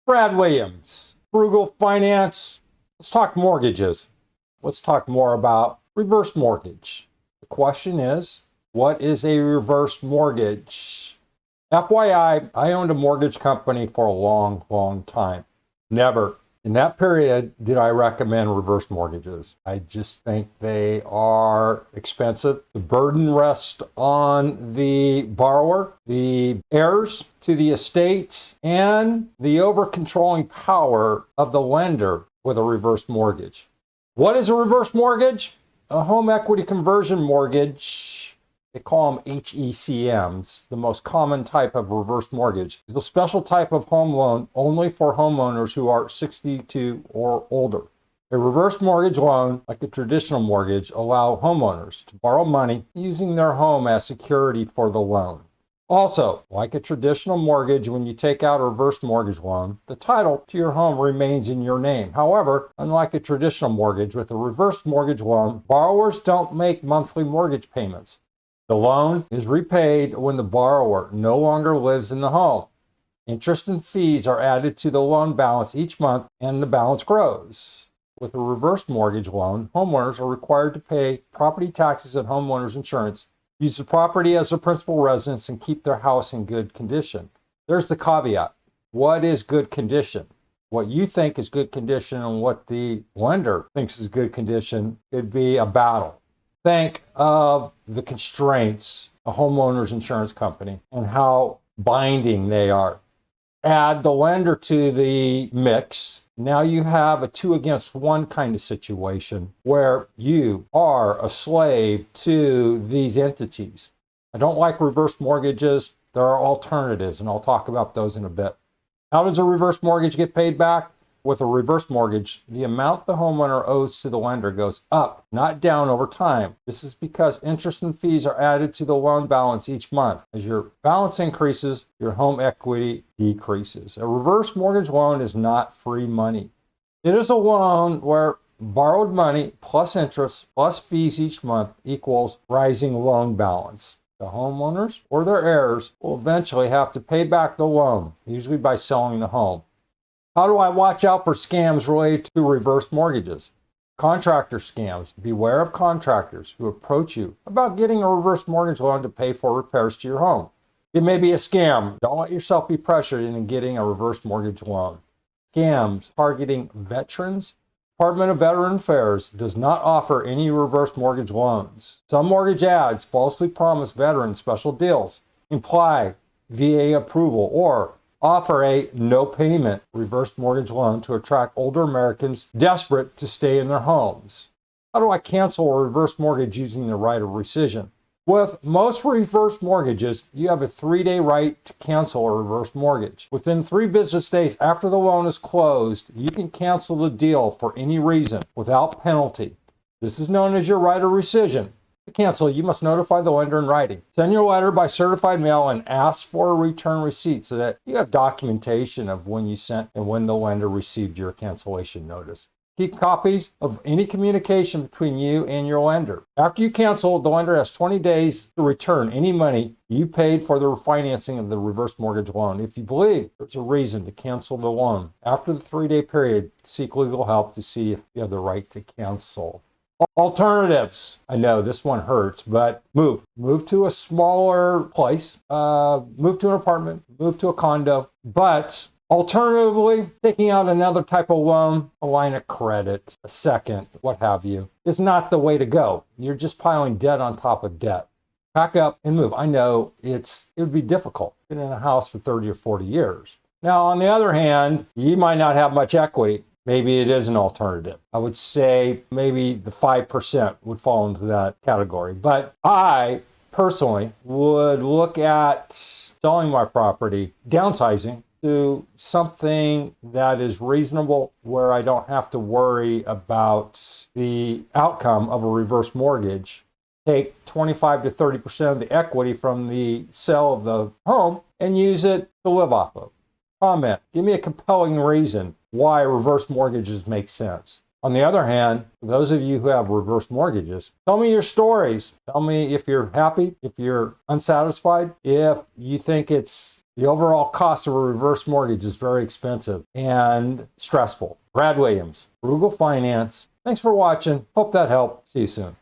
Brad Williams, Frugal Finance. Let's talk mortgages. Let's talk more about reverse mortgage. The question is, what is a reverse mortgage? FYI, I owned a mortgage company for a long time. Never in that period did I recommend reverse mortgages. I just think they are expensive. The burden rests on the borrower, the heirs to the estate, and the over-controlling power of the lender with a reverse mortgage. What is a reverse mortgage? A home equity conversion mortgage. They call them HECMs. The most common type of reverse mortgage is the special type of home loan only for homeowners who are 62 or older. A reverse mortgage loan, like a traditional mortgage, allows homeowners to borrow money using their home as security for the loan. Also, like a traditional mortgage, when you take out a reverse mortgage loan, the title to your home remains in your name. However, unlike a traditional mortgage, with a reverse mortgage loan, borrowers don't make monthly mortgage payments. The loan is repaid when the borrower no longer lives in the home. Interest and fees are added to the loan balance each month, and the balance grows. With a reverse mortgage loan, homeowners are required to pay property taxes and homeowners insurance, use the property as their principal residence, and keep their house in good condition. There's the caveat. What is good condition? What you think is good condition and what the lender thinks is good condition could be a battle. Think of the constraints a homeowner's insurance company and how binding they are. Add the lender to the mix. Now you have a 2-against-1 kind of situation where you are a slave to these entities. I don't like reverse mortgages. There are alternatives, and I'll talk about those in a bit. How does a reverse mortgage get paid back? With a reverse mortgage, the amount the homeowner owes to the lender goes up, not down over time. This is because interest and fees are added to the loan balance each month. As your balance increases, your home equity decreases. A reverse mortgage loan is not free money. It is a loan where borrowed money plus interest plus fees each month equals rising loan balance. The homeowners or their heirs will eventually have to pay back the loan, usually by selling the home. How do I watch out for scams related to reverse mortgages? Contractor scams. Beware of contractors who approach you about getting a reverse mortgage loan to pay for repairs to your home. It may be a scam. Don't let yourself be pressured into getting a reverse mortgage loan. Scams targeting veterans. Department of Veteran Affairs does not offer any reverse mortgage loans. Some mortgage ads falsely promise veterans special deals, imply VA approval, or offer a no-payment reverse mortgage loan to attract older Americans desperate to stay in their homes. How do I cancel a reverse mortgage using the right of rescission? With most reverse mortgages, you have a 3-day right to cancel a reverse mortgage. Within 3 business days after the loan is closed, you can cancel the deal for any reason without penalty. This is known as your right of rescission. To cancel, you must notify the lender in writing. Send your letter by certified mail and ask for a return receipt so that you have documentation of when you sent and when the lender received your cancellation notice. Keep copies of any communication between you and your lender. After you cancel, the lender has 20 days to return any money you paid for the refinancing of the reverse mortgage loan. If you believe there's a reason to cancel the loan, after the 3-day period, seek legal help to see if you have the right to cancel. Alternatives. I know this one hurts, but move. Move to a smaller place, move to an apartment, move to a condo. But alternatively, taking out another type of loan, a line of credit, a second, what have you, is not the way to go. You're just piling debt on top of debt. Pack up and move. I know it would be difficult. Been in a house for 30 or 40 years. Now, on the other hand, you might not have much equity. Maybe it is an alternative. I would say maybe the 5% would fall into that category. But I personally would look at selling my property, downsizing to something that is reasonable where I don't have to worry about the outcome of a reverse mortgage. Take 25 to 30% of the equity from the sale of the home and use it to live off of. Comment. Give me a compelling reason why reverse mortgages make sense. On the other hand, for those of you who have reverse mortgages, tell me your stories. Tell me if you're happy, if you're unsatisfied, if you think it's The overall cost of a reverse mortgage is very expensive and stressful. Brad Williams, Frugal Finance. Thanks for watching. Hope that helped. See you soon.